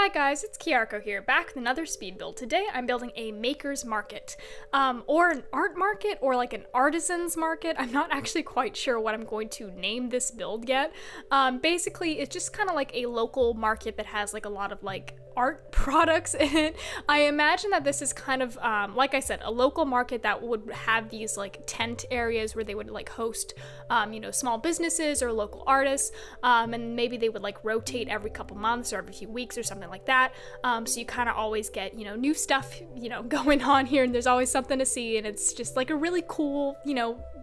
Hi guys, it's Kiarko here, back with another speed build. Today I'm building a maker's market, or an art market, or like an artisan's market. I'm not actually quite sure what I'm going to name this build yet. Basically, it's just kind of like a local market that has like a lot of like art products in it. I imagine that this is kind of, like I said, a local market that would have these like tent areas where they would like host, small businesses or local artists, and maybe they would like rotate every couple months or every few weeks or something like that. So you kind of always get, new stuff, going on here, and there's always something to see, and it's just like a really cool,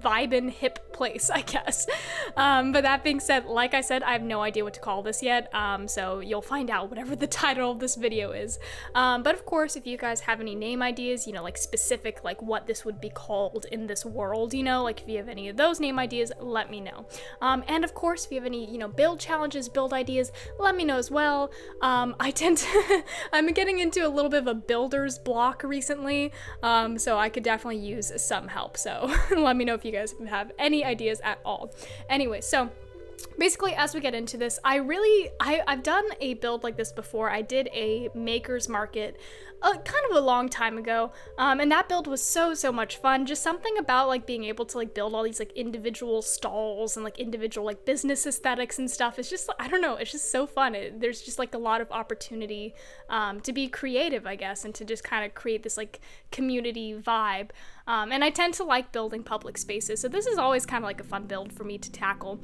vibin' hip place, I guess. But that being said, like I said, I have no idea what to call this yet, so you'll find out whatever the title of this video is. But of course, if you guys have any name ideas, like specific, like what this would be called in this world, like if you have any of those name ideas, let me know. And of course, if you have any, build challenges, build ideas, let me know as well. I'm getting into a little bit of a builder's block recently, so I could definitely use some help, so let me know if you guys have any ideas at all. Anyway, so basically, as we get into this, I've done a build like this before. I did a maker's market kind of a long time ago, and that build was so much fun. Just something about like being able to like build all these like individual stalls and like individual like business aesthetics and stuff. It's just, I don't know, it's just so fun. There's just like a lot of opportunity to be creative, I guess, and to just kind of create this like community vibe. And I tend to like building public spaces, so this is always kind of like a fun build for me to tackle.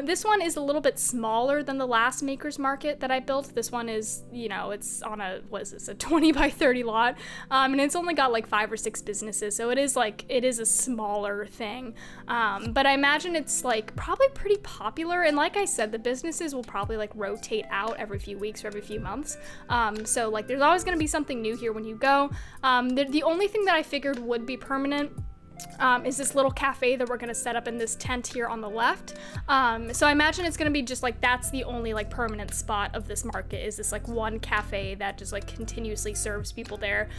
This one is a little bit smaller than the last maker's market that I built. This one is, it's on a 20 by 30 lot, and it's only got like 5 or 6 businesses, so it is a smaller thing. But I imagine it's like probably pretty popular, and like I said, the businesses will probably like rotate out every few weeks or every few months. So like there's always going to be something new here when you go. The only thing that I figured would be permanent is this little cafe that we're gonna set up in this tent here on the left. So I imagine it's gonna be just like, that's the only like permanent spot of this market, is this like one cafe that just like continuously serves people there.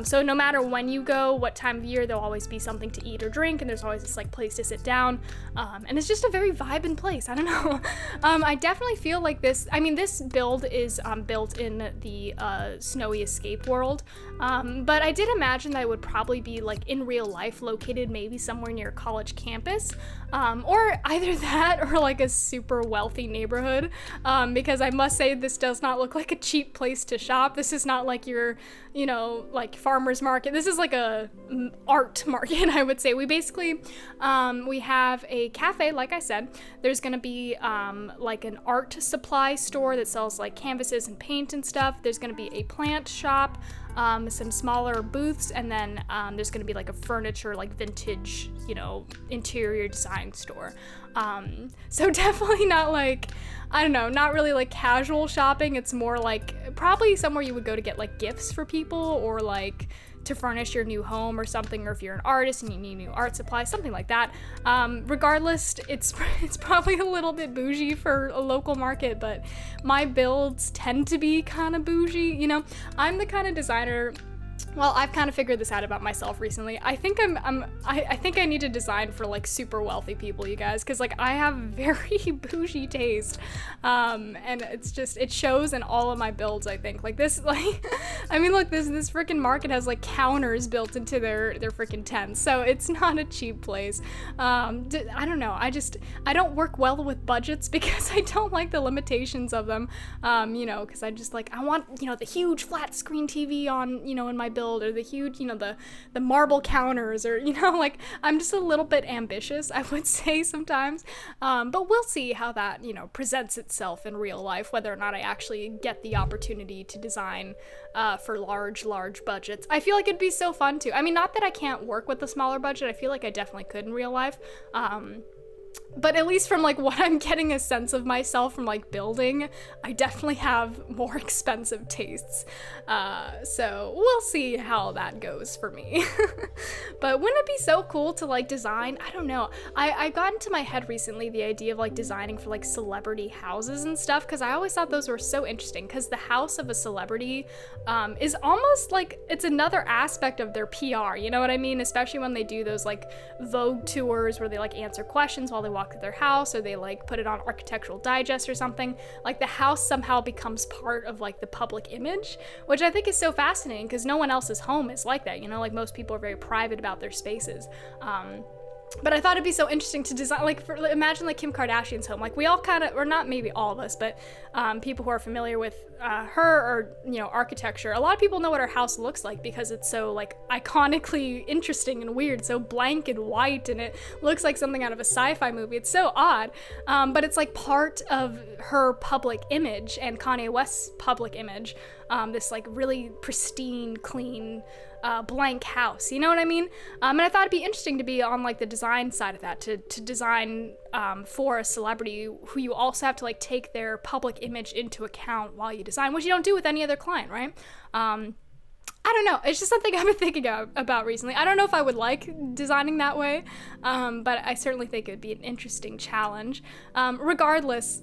So no matter when you go, what time of year, there'll always be something to eat or drink, and there's always this like place to sit down. And it's just a very vibin' place, I don't know. I definitely feel like this build is built in the snowy escape world, but I did imagine that it would probably be like in real life located maybe somewhere near a college campus, or either that or like a super wealthy neighborhood, because I must say this does not look like a cheap place to shop. This is not like your, like farmer's market. This is like a art market, I would say. We basically, we have a cafe, like I said. There's gonna be like an art supply store that sells like canvases and paint and stuff. There's gonna be a plant shop, some smaller booths, and then there's gonna be like a furniture, like vintage, interior design store. So definitely not like, I don't know, not really like casual shopping. It's more like probably somewhere you would go to get like gifts for people, or like to furnish your new home or something, or if you're an artist and you need new art supplies, something like that. Regardless, it's probably a little bit bougie for a local market, but my builds tend to be kind of bougie. I'm the kind of designer. Well, I've kind of figured this out about myself recently. I think I think I need to design for like super wealthy people, you guys, because like I have very bougie taste, and it shows in all of my builds. I think like this, like, look, this freaking market has like counters built into their freaking tents, so it's not a cheap place. I don't know. I don't work well with budgets because I don't like the limitations of them. Because I want the huge flat screen TV on in my build, or the huge the marble counters, or like I'm just a little bit ambitious, I would say sometimes, but we'll see how that presents itself in real life, whether or not I actually get the opportunity to design for large budgets. I feel like it'd be so fun too. Not that I can't work with a smaller budget, I feel like I definitely could in real life, but at least from like what I'm getting a sense of myself from like building, I definitely have more expensive tastes. So we'll see how that goes for me. But wouldn't it be so cool to like design? I don't know. I got into my head recently the idea of like designing for like celebrity houses and stuff, because I always thought those were so interesting, because the house of a celebrity is almost like it's another aspect of their PR, you know what I mean? Especially when they do those like Vogue tours where they like answer questions while they walk walk to their house, or they like put it on Architectural Digest or something, like the house somehow becomes part of like the public image, which I think is so fascinating because no one else's home is like that, you know, like most people are very private about their spaces. But I thought it'd be so interesting to design, like, imagine like Kim Kardashian's home. Like we all kind of, or not maybe all of us, but people who are familiar with her or, you know, architecture, a lot of people know what her house looks like because it's so like iconically interesting and weird, so blank and white, and it looks like something out of a sci-fi movie. It's so odd, but it's like part of her public image and Kanye West's public image, this like really pristine, clean, blank house, you know what I mean? And I thought it'd be interesting to be on like the design side of that, to design for a celebrity who you also have to like take their public image into account while you design, which you don't do with any other client, right? I don't know. It's just something I've been thinking about recently. I don't know if I would like designing that way, but I certainly think it would be an interesting challenge. Regardless,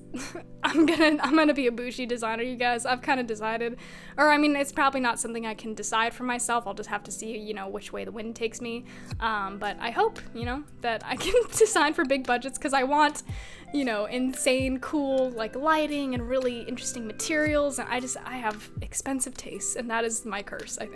I'm gonna be a bougie designer, you guys. I've kind of decided, or I mean, it's probably not something I can decide for myself. I'll just have to see, you know, which way the wind takes me. But I hope, you know, that I can design for big budgets because I want, you know, insane, cool, like lighting and really interesting materials. And I have expensive tastes, and that is my curse, I think.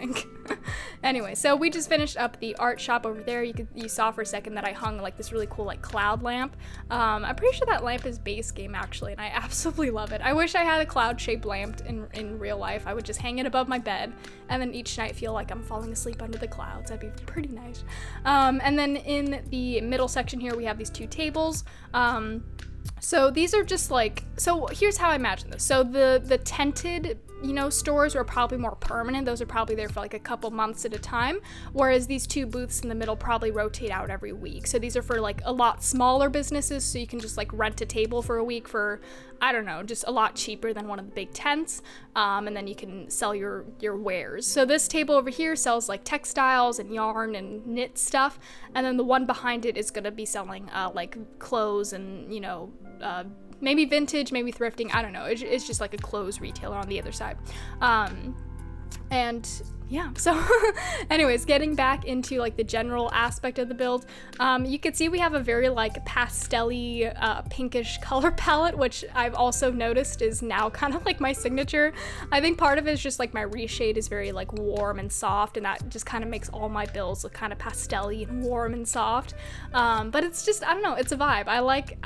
Anyway, so we just finished up the art shop over there. You saw for a second that I hung like this really cool like cloud lamp. I'm pretty sure that lamp is base game actually, and I absolutely love it. I wish I had a cloud shaped lamp in real life. I would just hang it above my bed, and then each night feel like I'm falling asleep under the clouds. That'd be pretty nice. And then in the middle section here, we have these two tables. So these are just like, so here's how I imagine this. So the tented, you know, stores are probably more permanent. Those are probably there for like a couple months at a time. Whereas these two booths in the middle probably rotate out every week. So these are for like a lot smaller businesses. So you can just like rent a table for a week for, I don't know, just a lot cheaper than one of the big tents. And then you can sell your wares. So this table over here sells like textiles and yarn and knit stuff. And then the one behind it is going to be selling like clothes and, you know, maybe vintage, maybe thrifting, I don't know. It's just like a clothes retailer on the other side. And yeah, so anyways, getting back into like the general aspect of the build, you can see we have a very like pastel-y, pinkish color palette, which I've also noticed is now kind of like my signature. I think part of it is just like my reshade is very like warm and soft, and that just kind of makes all my builds look kind of pastel-y and warm and soft. But it's just, I don't know, it's a vibe. I like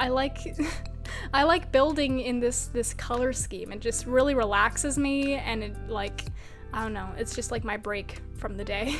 I like building in this color scheme. It just really relaxes me, and it like, I don't know, it's just like my break from the day.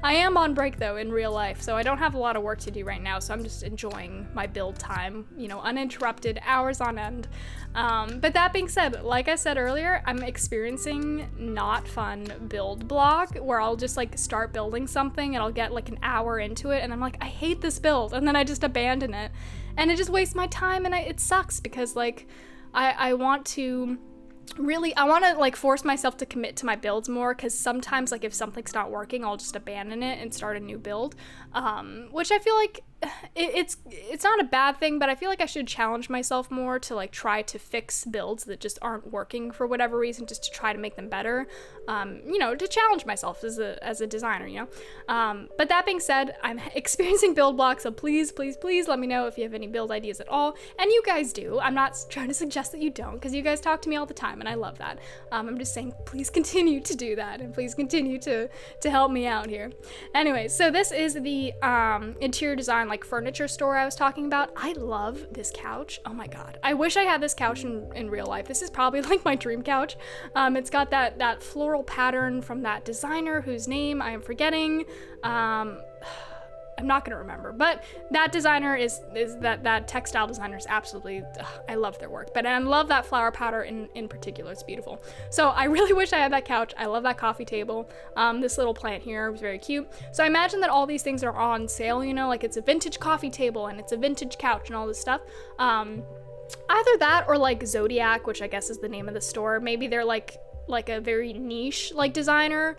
I am on break though in real life, so I don't have a lot of work to do right now, so I'm just enjoying my build time, you know, uninterrupted, hours on end. But that being said, like I said earlier, I'm experiencing not fun build block where I'll just like start building something and I'll get like an hour into it and I'm like, I hate this build, and then I just abandon it, and it just wastes my time, and it sucks because like I want to like force myself to commit to my builds more, because sometimes like if something's not working, I'll just abandon it and start a new build, which I feel like it's not a bad thing, but I feel like I should challenge myself more to like try to fix builds that just aren't working for whatever reason, just to try to make them better, you know, to challenge myself as a designer, you know. But that being said, I'm experiencing build blocks, so please let me know if you have any build ideas at all, and you guys do. I'm not trying to suggest that you don't, because you guys talk to me all the time and I love that. I'm just saying, please continue to do that, and please continue to help me out here. Anyway, so this is the interior design like furniture store I was talking about. I love this couch. Oh my god, I wish I had this couch in real life. This is probably like my dream couch. It's got that floral pattern from that designer whose name I am forgetting. I'm not gonna remember, but that designer is that textile designer is absolutely, I love their work, but I love that flower pattern in particular. It's beautiful. So I really wish I had that couch. I love that coffee table. This little plant here was very cute. So I imagine that all these things are on sale, you know, like it's a vintage coffee table and it's a vintage couch and all this stuff. Either that or like Zodiac, which I guess is the name of the store. Maybe they're like a very niche like designer,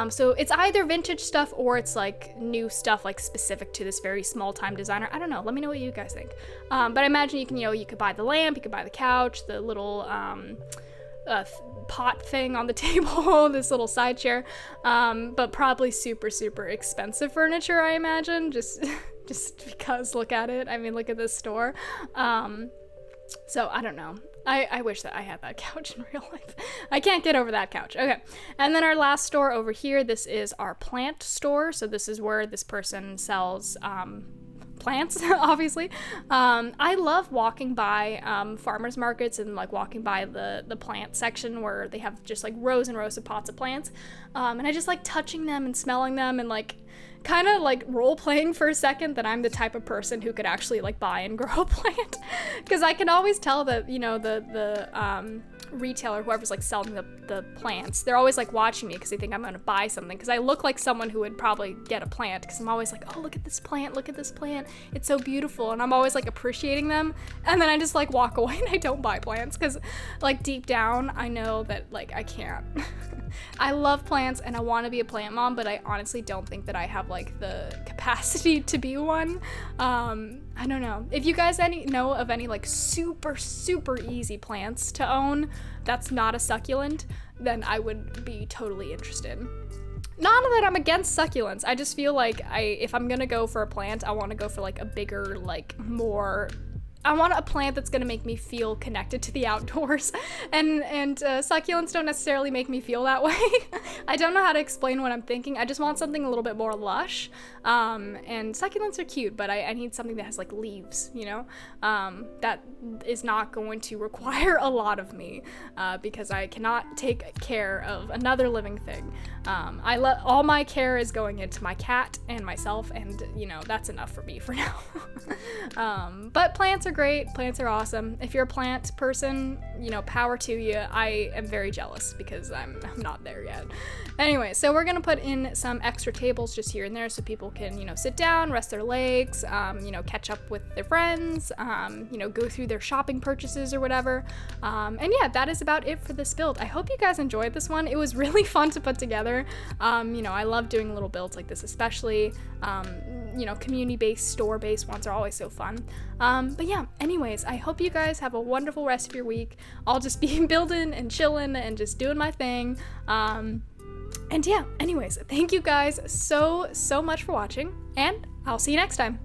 so it's either vintage stuff or it's like new stuff like specific to this very small time designer. I don't know, let me know what you guys think. But I imagine you can, you know, you could buy the lamp, you could buy the couch, the little pot thing on the table, this little side chair, but probably super expensive furniture, I imagine, just just because look at it. I mean, look at this store. So I don't know. I wish that I had that couch in real life. I can't get over that couch. Okay. And then our last store over here, this is our plant store. So this is where this person sells plants, obviously. I love walking by farmers markets and like walking by the plant section where they have just like rows and rows of pots of plants. And I just like touching them and smelling them and like kind of like role playing for a second that I'm the type of person who could actually like buy and grow a plant, because I can always tell that, you know, the retailer, whoever's like selling the plants, they're always like watching me because they think I'm gonna buy something, because I look like someone who would probably get a plant, because I'm always like, oh, look at this plant, it's so beautiful, and I'm always like appreciating them, and then I just like walk away and I don't buy plants because like deep down I know that like I can't. I love plants and I want to be a plant mom, but I honestly don't think that I have like the capacity to be one. I don't know. If you guys know of any like super easy plants to own that's not a succulent, then I would be totally interested. Not that I'm against succulents. I just feel like if I'm gonna go for a plant, I want to go for like a bigger, like more. I want a plant that's gonna make me feel connected to the outdoors, and succulents don't necessarily make me feel that way. I don't know how to explain what I'm thinking. I just want something a little bit more lush, and succulents are cute, but I need something that has like leaves, you know, that is not going to require a lot of me, because I cannot take care of another living thing. All my care is going into my cat and myself, and you know, that's enough for me for now. But plants are great. Plants are awesome. If you're a plant person, you know, power to you. I am very jealous because I'm not there yet. Anyway, so we're gonna put in some extra tables just here and there so people can, you know, sit down, rest their legs, you know, catch up with their friends, you know, go through their shopping purchases or whatever. And yeah, that is about it for this build. I hope you guys enjoyed this one. It was really fun to put together. You know, I love doing little builds like this, especially, you know, community-based, store-based ones are always so fun. But yeah, anyways, I hope you guys have a wonderful rest of your week. I'll just be building and chilling and just doing my thing. And yeah, anyways, thank you guys so much for watching, and I'll see you next time.